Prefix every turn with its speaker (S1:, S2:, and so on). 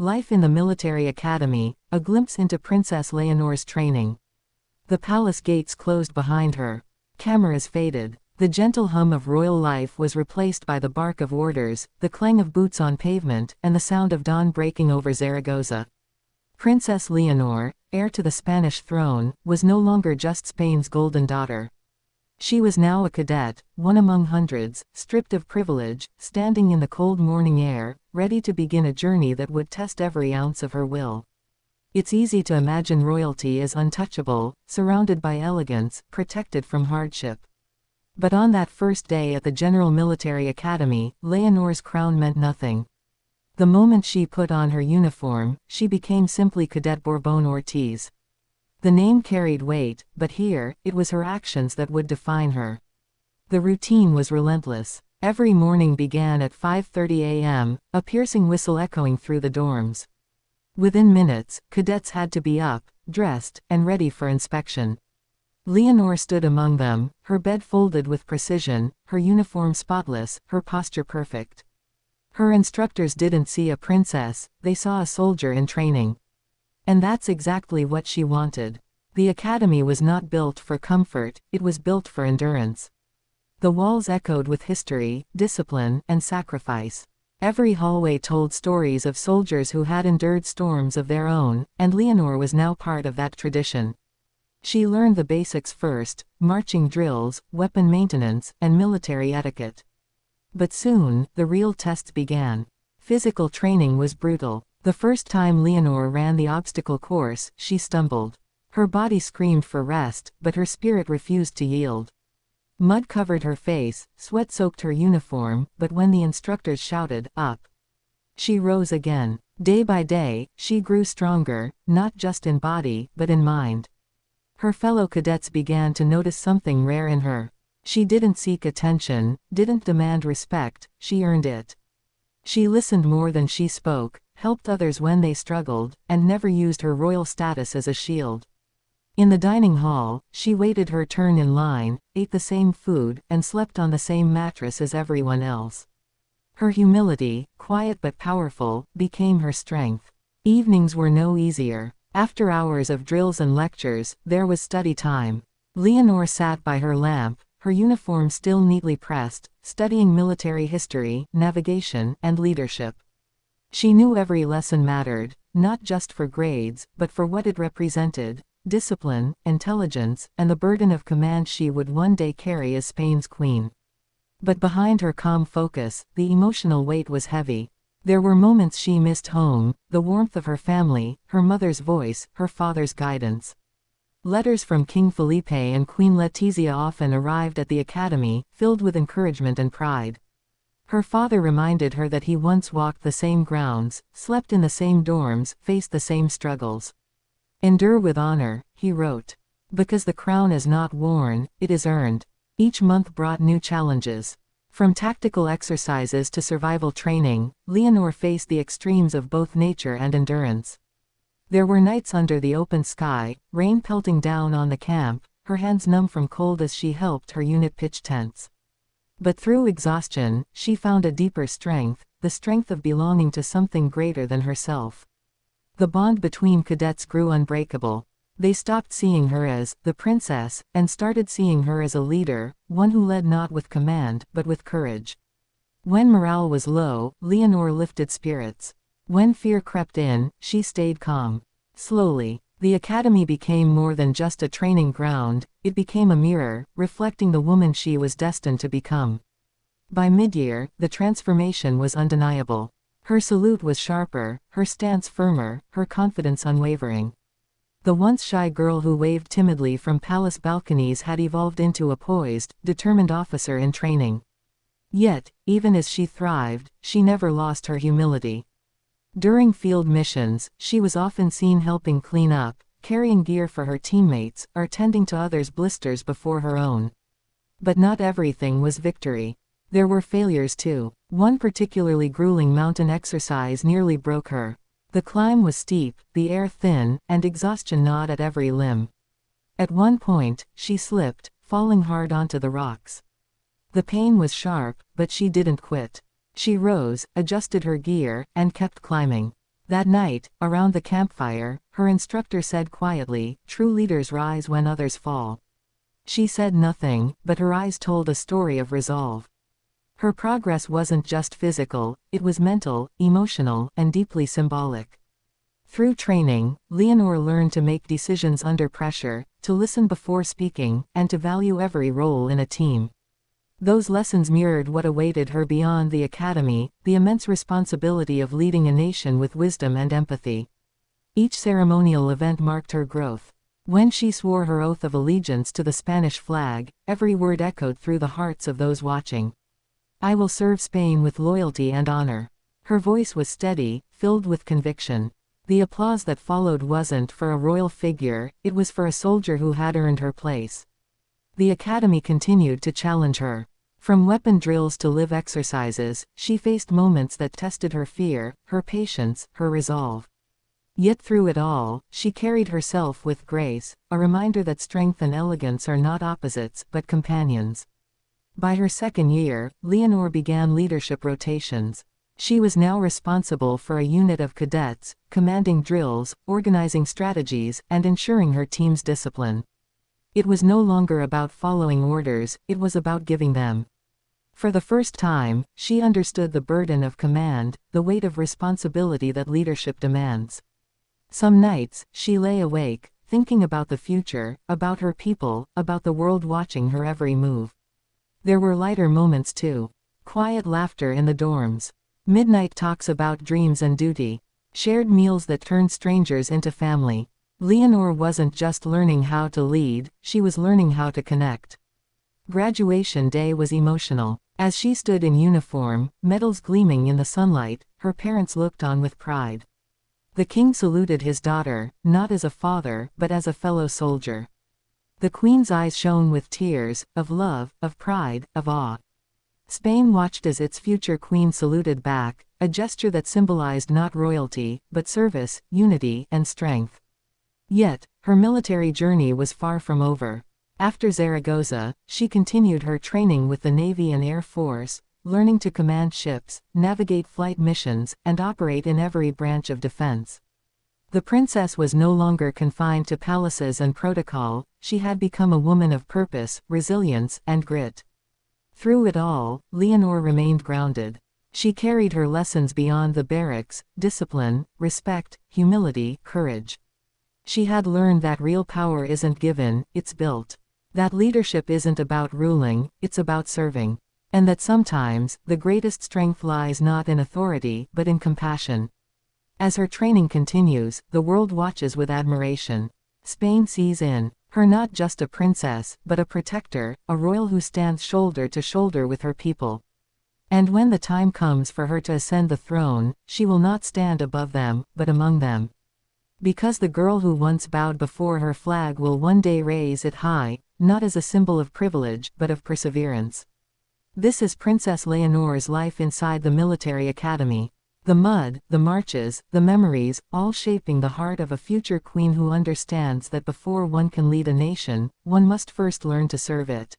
S1: Life in the Military Academy, a glimpse into Princess Leonor's training. The palace gates closed behind her. Cameras faded. The gentle hum of royal life was replaced by the bark of orders, the clang of boots on pavement, and the sound of dawn breaking over Zaragoza. Princess Leonor, heir to the Spanish throne, was no longer just Spain's golden daughter. She was now a cadet, one among hundreds, stripped of privilege, standing in the cold morning air, ready to begin a journey that would test every ounce of her will. It's easy to imagine royalty as untouchable, surrounded by elegance, protected from hardship. But on that first day at the General Military Academy, Leonor's crown meant nothing. The moment she put on her uniform, she became simply Cadet Bourbon Ortiz. The name carried weight, but here, it was her actions that would define her. The routine was relentless. Every morning began at 5:30 a.m., a piercing whistle echoing through the dorms. Within minutes, cadets had to be up, dressed, and ready for inspection. Leonor stood among them, her bed folded with precision, her uniform spotless, her posture perfect. Her instructors didn't see a princess, they saw a soldier in training. And that's exactly what she wanted. The academy was not built for comfort, it was built for endurance. The walls echoed with history, discipline, and sacrifice. Every hallway told stories of soldiers who had endured storms of their own, and Leonor was now part of that tradition. She learned the basics first: marching drills, weapon maintenance, and military etiquette. But soon, the real tests began. Physical training was brutal. The first time Leonor ran the obstacle course, she stumbled. Her body screamed for rest, but her spirit refused to yield. Mud covered her face, sweat soaked her uniform, but when the instructors shouted, "Up!" she rose again. Day by day, she grew stronger, not just in body, but in mind. Her fellow cadets began to notice something rare in her. She didn't seek attention, didn't demand respect, she earned it. She listened more than she spoke, helped others when they struggled, and never used her royal status as a shield. In the dining hall, she waited her turn in line, ate the same food, and slept on the same mattress as everyone else. Her humility, quiet but powerful, became her strength. Evenings were no easier. After hours of drills and lectures, there was study time. Leonor sat by her lamp, her uniform still neatly pressed, studying military history, navigation, and leadership. She knew every lesson mattered, not just for grades, but for what it represented: discipline, intelligence, and the burden of command she would one day carry as Spain's queen. But behind her calm focus, the emotional weight was heavy. There were moments she missed home, the warmth of her family, her mother's voice, her father's guidance. Letters from King Felipe and Queen Letizia often arrived at the academy, filled with encouragement and pride. Her father reminded her that he once walked the same grounds, slept in the same dorms, faced the same struggles. "Endure with honor," he wrote. "Because the crown is not worn, it is earned." Each month brought new challenges. From tactical exercises to survival training, Leonor faced the extremes of both nature and endurance. There were nights under the open sky, rain pelting down on the camp, her hands numb from cold as she helped her unit pitch tents. But through exhaustion, she found a deeper strength, the strength of belonging to something greater than herself. The bond between cadets grew unbreakable. They stopped seeing her as the princess, and started seeing her as a leader, one who led not with command, but with courage. When morale was low, Leonor lifted spirits. When fear crept in, she stayed calm. Slowly, the academy became more than just a training ground, it became a mirror, reflecting the woman she was destined to become. By mid-year, the transformation was undeniable. Her salute was sharper, her stance firmer, her confidence unwavering. The once shy girl who waved timidly from palace balconies had evolved into a poised, determined officer in training. Yet, even as she thrived, she never lost her humility. During field missions, she was often seen helping clean up, carrying gear for her teammates, or tending to others' blisters before her own. But not everything was victory. There were failures too. One particularly grueling mountain exercise nearly broke her. The climb was steep, the air thin, and exhaustion gnawed at every limb. At one point, she slipped, falling hard onto the rocks. The pain was sharp, but she didn't quit. She rose, adjusted her gear, and kept climbing. That night, around the campfire, her instructor said quietly, "True leaders rise when others fall." She said nothing, but her eyes told a story of resolve. Her progress wasn't just physical, it was mental, emotional, and deeply symbolic. Through training, Leonor learned to make decisions under pressure, to listen before speaking, and to value every role in a team. Those lessons mirrored what awaited her beyond the academy, the immense responsibility of leading a nation with wisdom and empathy. Each ceremonial event marked her growth. When she swore her oath of allegiance to the Spanish flag, every word echoed through the hearts of those watching. "I will serve Spain with loyalty and honor." Her voice was steady, filled with conviction. The applause that followed wasn't for a royal figure, it was for a soldier who had earned her place. The academy continued to challenge her. From weapon drills to live exercises, she faced moments that tested her fear, her patience, her resolve. Yet through it all, she carried herself with grace, a reminder that strength and elegance are not opposites, but companions. By her second year, Leonor began leadership rotations. She was now responsible for a unit of cadets, commanding drills, organizing strategies, and ensuring her team's discipline. It was no longer about following orders, it was about giving them. For the first time, she understood the burden of command, the weight of responsibility that leadership demands. Some nights, she lay awake, thinking about the future, about her people, about the world watching her every move. There were lighter moments too. Quiet laughter in the dorms. Midnight talks about dreams and duty. Shared meals that turned strangers into family. Leonor wasn't just learning how to lead, she was learning how to connect. Graduation day was emotional. As she stood in uniform, medals gleaming in the sunlight, her parents looked on with pride. The king saluted his daughter, not as a father, but as a fellow soldier. The queen's eyes shone with tears, of love, of pride, of awe. Spain watched as its future queen saluted back, a gesture that symbolized not royalty, but service, unity, and strength. Yet, her military journey was far from over. After Zaragoza, she continued her training with the Navy and Air Force, learning to command ships, navigate flight missions, and operate in every branch of defense. The princess was no longer confined to palaces and protocol, she had become a woman of purpose, resilience, and grit. Through it all, Leonor remained grounded. She carried her lessons beyond the barracks: discipline, respect, humility, courage. She had learned that real power isn't given, it's built. That leadership isn't about ruling, it's about serving. And that sometimes, the greatest strength lies not in authority, but in compassion. As her training continues, the world watches with admiration. Spain sees in her not just a princess, but a protector, a royal who stands shoulder to shoulder with her people. And when the time comes for her to ascend the throne, she will not stand above them, but among them. Because the girl who once bowed before her flag will one day raise it high, not as a symbol of privilege, but of perseverance. This is Princess Leonor's life inside the military academy. The mud, the marches, the memories, all shaping the heart of a future queen who understands that before one can lead a nation, one must first learn to serve it.